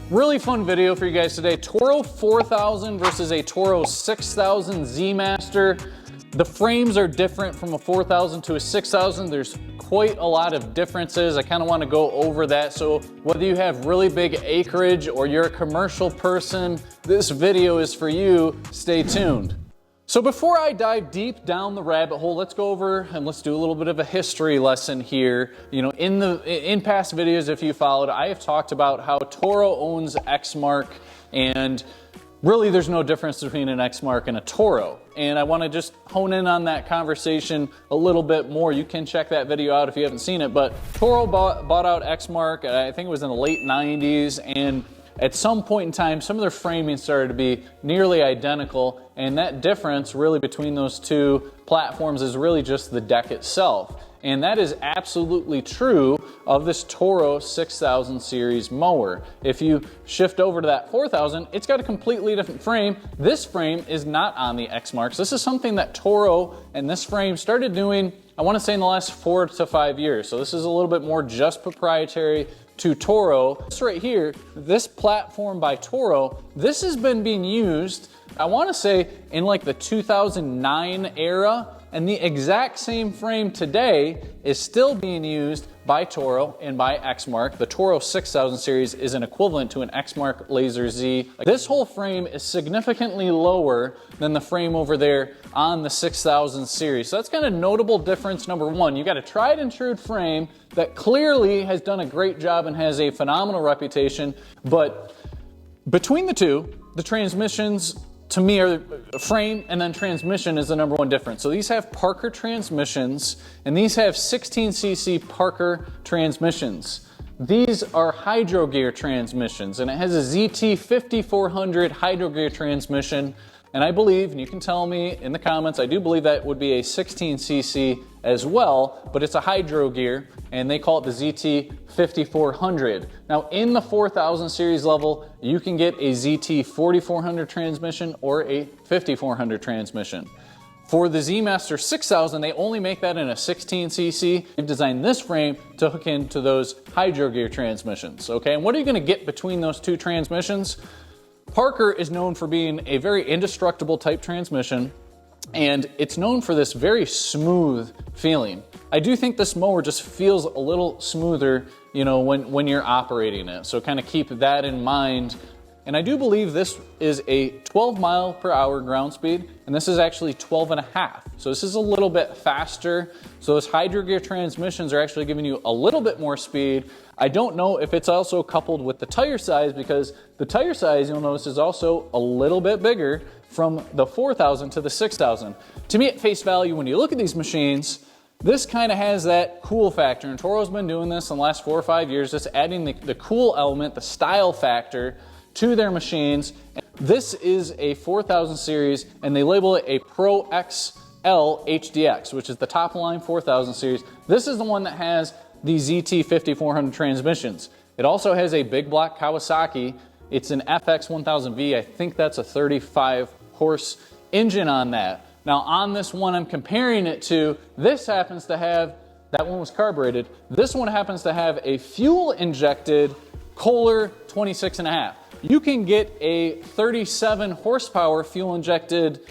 Really fun video for you guys today. Toro 4000 versus a Toro 6000 Z Master. The frames are different from a 4000 to a 6000. There's quite a lot of differences. I kind of want to go over that. So whether you have really big acreage or you're a commercial person, this video is for you. Stay tuned. So before I dive deep down the rabbit hole, let's go over and let's do a little bit of a history lesson here. You know, in past videos, if you followed, I have talked about how Toro owns Exmark, and really there's no difference between an Exmark and a Toro. And I want to just hone in on that conversation a little bit more. You can check that video out if you haven't seen it, but Toro bought out Exmark, I think it was in the late 90s, and at some point in time, some of their framing started to be nearly identical, and that difference really between those two platforms is really just the deck itself. And that is absolutely true of this Toro 6000 series mower. If you shift over to that 4000, it's got a completely different frame. This frame is not on the Exmarks. This is something that Toro and this frame started doing, I want to say, in the last 4 to 5 years. So this is a little bit more just proprietary to Toro. This right here, this platform by Toro, this has been being used, I want to say, in like the 2009 era, and the exact same frame today is still being used by Toro and by Exmark. The Toro 6000 series is an equivalent to an Exmark Laser Z. This whole frame is significantly lower than the frame over there on the 6000 series. So that's kind of notable difference. Number one, you got a tried and true frame that clearly has done a great job and has a phenomenal reputation, but between the two, the transmissions, to me, are frame and then transmission is the number one difference. So these have Parker transmissions, and these have 16cc Parker transmissions. These are hydro gear transmissions, and it has a ZT 5400 hydro gear transmission. And I believe, and you can tell me in the comments, I do believe that would be a 16cc as well, but it's a hydro gear, and they call it the ZT 5400. Now in the 4000 series level, you can get a ZT 4400 transmission or a 5400 transmission. For the Z Master 6000, they only make that in a 16cc. They've designed this frame to hook into those hydro gear transmissions, okay? And what are you gonna get between those two transmissions? Parker is known for being a very indestructible type transmission, and it's known for this very smooth feeling. I do think this mower just feels a little smoother, you know, when you're operating it. So kind of keep that in mind. And I do believe this is a 12 mile per hour ground speed, and this is actually 12 and a half. So this is a little bit faster. So those hydro gear transmissions are actually giving you a little bit more speed. I don't know if it's also coupled with the tire size, because the tire size, you'll notice, is also a little bit bigger from the 4000 to the 6000. To me, at face value, when you look at these machines, this kind of has that cool factor, and Toro's been doing this in the last 4 or 5 years, just adding the cool element, the style factor to their machines. This is a 4000 series, and they label it a Pro XL HDX, which is the top line 4000 series. This is the one that has the ZT 5400 transmissions. It also has a big block Kawasaki. It's an FX 1000V. I think that's a 35 horse engine on that. Now on this one I'm comparing it to, this happens to have, that one was carbureted. This one happens to have a fuel injected Kohler 26.5. You can get a 37 horsepower fuel injected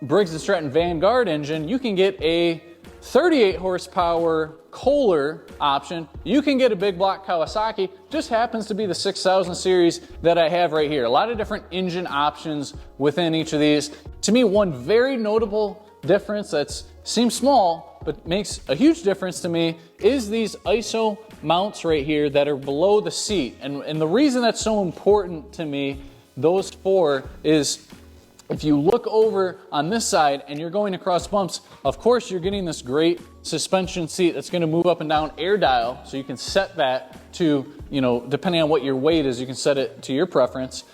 Briggs & Stratton Vanguard engine. You can get a 38 horsepower Kohler option. You can get a big block Kawasaki. Just happens to be the 6000 series that I have right here. A lot of different engine options within each of these. To me, one very notable difference that seems small but makes a huge difference to me is these ISO mounts right here that are below the seat. And the reason that's so important to me, those four, is if you look over on this side and you're going across bumps, of course you're getting this great suspension seat that's going to move up and down air dial, so you can set that to, you know, depending on what your weight is, you can set it to your preference.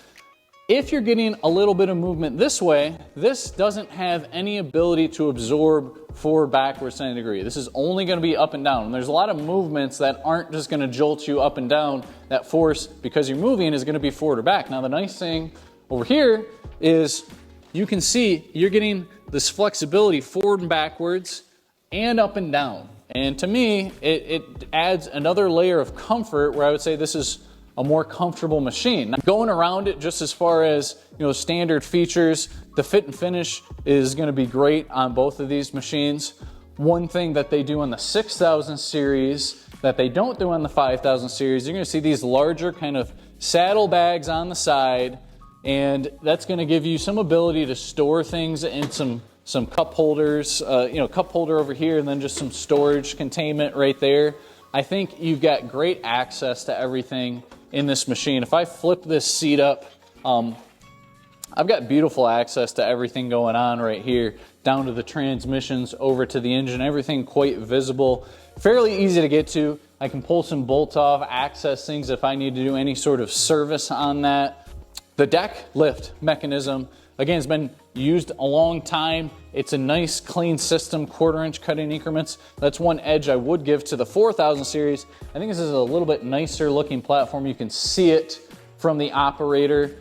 If you're getting a little bit of movement this way, this doesn't have any ability to absorb forward, backwards, 90 degree. This is only going to be up and down. And there's a lot of movements that aren't just going to jolt you up and down. That force, because you're moving, is going to be forward or back. Now the nice thing over here is you can see you're getting this flexibility forward and backwards and up and down. And to me, it adds another layer of comfort where I would say this is a more comfortable machine. Now, going around it, just as far as, you know, standard features, the fit and finish is going to be great on both of these machines. One thing that they do on the 6000 series that they don't do on the 5000 series, you're going to see these larger kind of saddle bags on the side, and that's going to give you some ability to store things in some cup holders, you know, cup holder over here, and then just some storage containment right there. I think you've got great access to everything in this machine. If I flip this seat up, I've got beautiful access to everything going on right here, down to the transmissions, over to the engine, everything quite visible, fairly easy to get to. I can pull some bolts off, access things if I need to do any sort of service on that. The deck lift mechanism, again, has been used a long time. It's a nice clean system, 1/4 inch cutting increments. That's one edge I would give to the 4000 series. I think this is a little bit nicer looking platform. You can see it from the operator.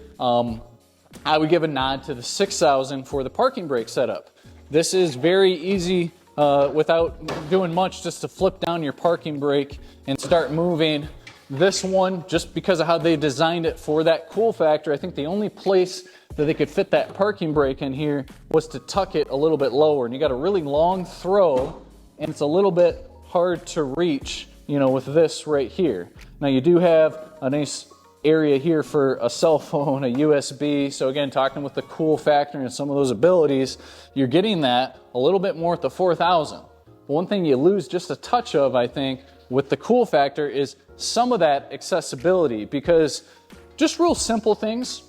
I would give a nod to the 6000 for the parking brake setup. This is very easy without doing much, just to flip down your parking brake and start moving. This one, just because of how they designed it for that cool factor, I think the only place that they could fit that parking brake in here was to tuck it a little bit lower. And you got a really long throw, and it's a little bit hard to reach, you know, with this right here. Now you do have a nice area here for a cell phone, a USB. So again, talking with the cool factor and some of those abilities, you're getting that a little bit more at the 4000. One thing you lose just a touch of, I think, with the cool factor is some of that accessibility, because just real simple things.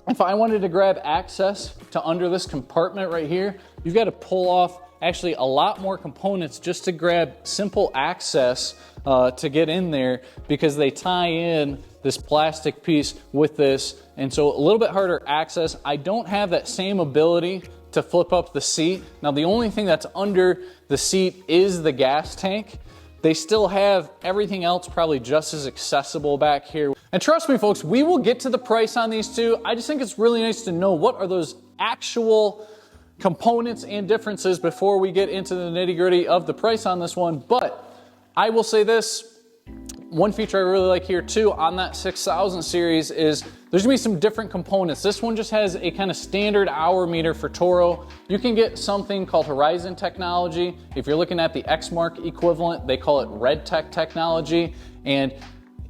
If I wanted to grab access to under this compartment right here, you've got to pull off actually a lot more components just to grab simple access to get in there, because they tie in this plastic piece with this, and so a little bit harder access. I don't have that same ability to flip up the seat. Now the only thing that's under the seat is the gas tank. They still have everything else probably just as accessible back here. And trust me folks, we will get to the price on these two. I just think it's really nice to know what are those actual components and differences before we get into the nitty-gritty of the price on this one. But I will say this, one feature I really like here too on that 6000 series is there's gonna be some different components. This one just has a kind of standard hour meter for Toro. You can get something called Horizon technology. If you're looking at the Xmark equivalent, they call it Red Tech technology. And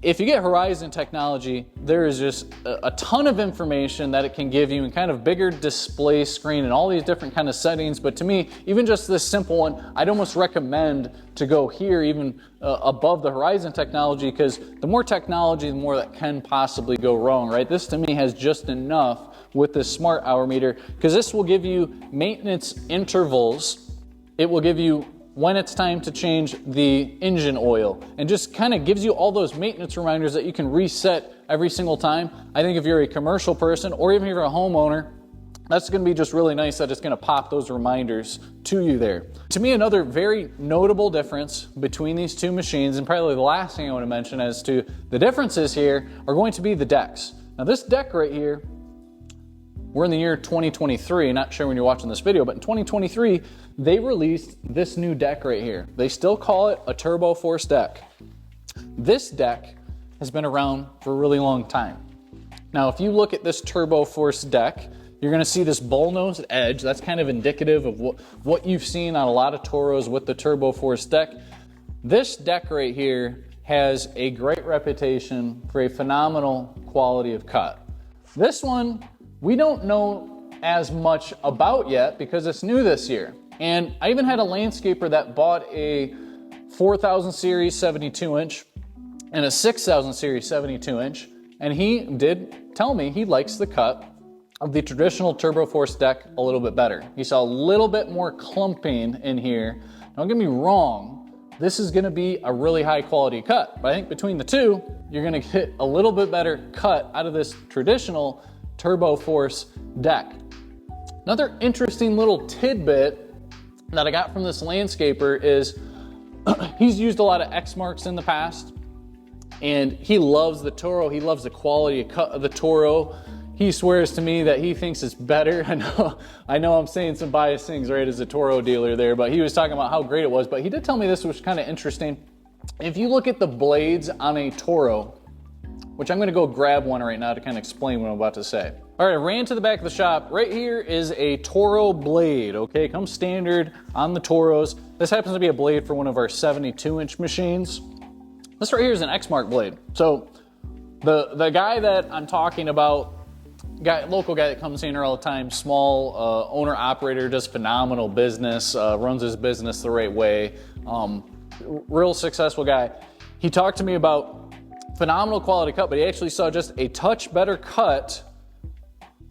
if you get Horizon technology, there is just a ton of information that it can give you, and kind of bigger display screen and all these different kind of settings. But to me, even just this simple one, I'd almost recommend to go here even above the Horizon technology, because the more technology, the more that can possibly go wrong, right? This to me has just enough with this smart hour meter, because this will give you maintenance intervals. It will give you when it's time to change the engine oil, and just kind of gives you all those maintenance reminders that you can reset every single time. I think if you're a commercial person, or even if you're a homeowner, that's going to be just really nice that it's going to pop those reminders to you there. To me, another very notable difference between these two machines, and probably the last thing I want to mention as to the differences here, are going to be the decks. Now this deck right here, we're in the year 2023, not sure when you're watching this video, but in 2023, they released this new deck right here. They still call it a Turbo Force deck. This deck has been around for a really long time. Now, if you look at this Turbo Force deck, you're gonna see this bullnose edge. That's kind of indicative of what you've seen on a lot of Toros with the Turbo Force deck. This deck right here has a great reputation for a phenomenal quality of cut. This one, we don't know as much about yet because it's new this year. And I even had a landscaper that bought a 4000 series 72 inch and a 6000 series 72 inch. And he did tell me he likes the cut of the traditional Turbo Force deck a little bit better. He saw a little bit more clumping in here. Don't get me wrong, this is gonna be a really high quality cut, but I think between the two, you're gonna get a little bit better cut out of this traditional Turbo Force deck. Another interesting little tidbit that I got from this landscaper is he's used a lot of Xmarks in the past, and he loves the Toro. He loves the quality of cut of the Toro. He swears to me that he thinks it's better. I know I'm saying some biased things, right, as a Toro dealer there, but he was talking about how great it was. But he did tell me this was kind of interesting. If you look at the blades on a Toro, which I'm gonna go grab one right now to kind of explain what I'm about to say. All right, I ran to the back of the shop. Right here is a Toro blade, okay? Comes standard on the Toros. This happens to be a blade for one of our 72-inch machines. This right here is an Exmark blade. So the guy that I'm talking about, local guy that comes in here all the time, small owner operator, does phenomenal business, runs his business the right way, real successful guy. He talked to me about phenomenal quality cut, but he actually saw just a touch better cut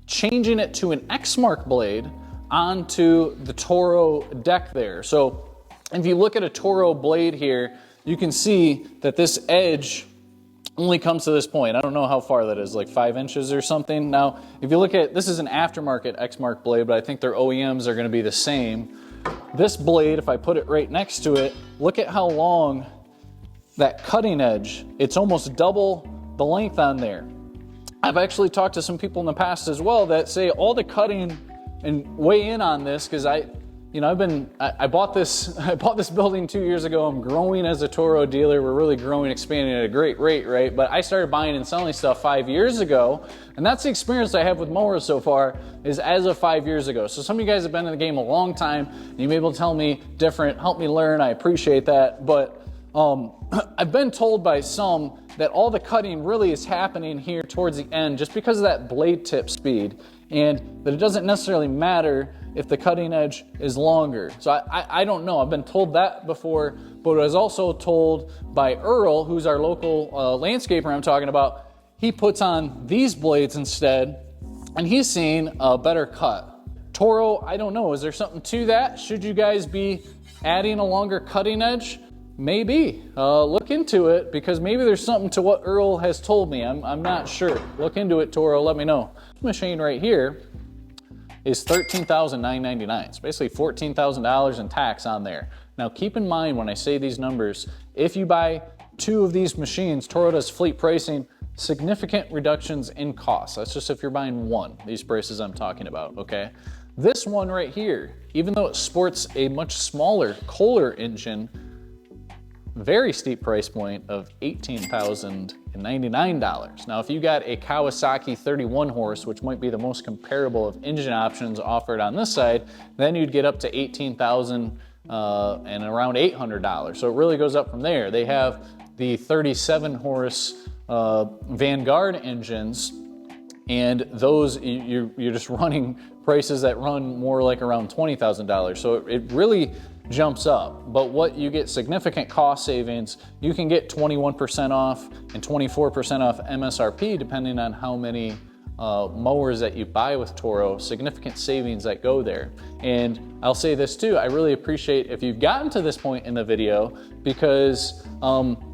changing it to an Exmark blade onto the Toro deck there. So if you look at a Toro blade here, you can see that this edge only comes to this point. I don't know how far that is, like 5 inches or something. Now, if you look at, this is an aftermarket Exmark blade, but I think their OEMs are gonna be the same. This blade, if I put it right next to it, look at how long that cutting edge, it's almost double the length on there. I've actually talked to some people in the past as well that say all the cutting, and weigh in on this, because I bought this building 2 years ago. I'm growing as a Toro dealer. We're really growing, expanding at a great rate, right? But I started buying and selling stuff 5 years ago, and that's the experience I have with mowers so far, is as of 5 years ago. So some of you guys have been in the game a long time, and you may be able to tell me different, help me learn. I appreciate that, but I've been told by some that all the cutting really is happening here towards the end just because of that blade tip speed, and that it doesn't necessarily matter if the cutting edge is longer. So I don't know. I've been told that before, but I was also told by Earl, who's our local landscaper I'm talking about. He puts on these blades instead, and he's seeing a better cut. Toro, I don't know. Is there something to that? Should you guys be adding a longer cutting edge? Maybe. Look into it, because maybe there's something to what Earl has told me. I'm not sure. Look into it, Toro. Let me know. This machine right here is $13,999. It's basically $14,000 in tax on there. Now keep in mind when I say these numbers, if you buy 2 of these machines, Toro does fleet pricing, significant reductions in costs. That's just if you're buying one, these prices I'm talking about, okay? This one right here, even though it sports a much smaller Kohler engine, very steep price point of $18,099. Now, if you got a Kawasaki 31 horse, which might be the most comparable of engine options offered on this side, then you'd get up to $18,000 and around $800. So it really goes up from there. They have the 37 horse Vanguard engines, and those you're just running prices that run more like around $20,000. So it really jumps up. But what you get significant cost savings, you can get 21% off and 24% off MSRP depending on how many mowers that you buy with Toro, significant savings that go there. And I'll say this too, I really appreciate if you've gotten to this point in the video, because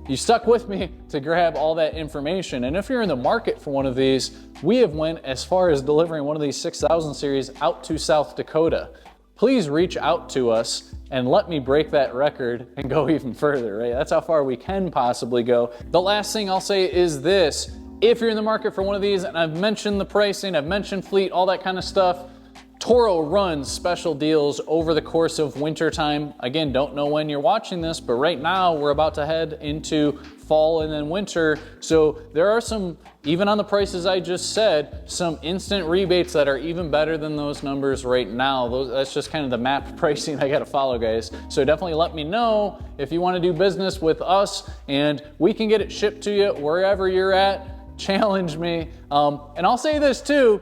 you stuck with me to grab all that information. And if you're in the market for one of these, we have went as far as delivering one of these 6000 series out to South Dakota. Please reach out to us and let me break that record and go even further, right? That's how far we can possibly go. The last thing I'll say is this: if you're in the market for one of these, and I've mentioned the pricing, I've mentioned fleet, all that kind of stuff, Toro runs special deals over the course of winter time. Again, don't know when you're watching this, but right now we're about to head into fall and then winter. So there are some, even on the prices I just said, some instant rebates that are even better than those numbers right now. That's just kind of the map pricing I gotta follow, guys. So definitely let me know if you wanna do business with us, and we can get it shipped to you wherever you're at. Challenge me. And I'll say this too,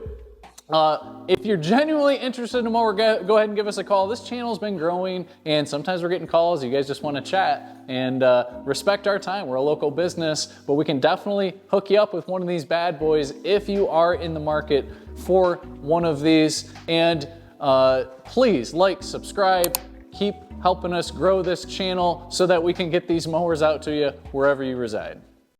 if you're genuinely interested in a mower, go ahead and give us a call. This channel's been growing, and sometimes we're getting calls. You guys just want to chat, and respect our time. We're a local business, but we can definitely hook you up with one of these bad boys if you are in the market for one of these. And please like, subscribe, keep helping us grow this channel so that we can get these mowers out to you wherever you reside.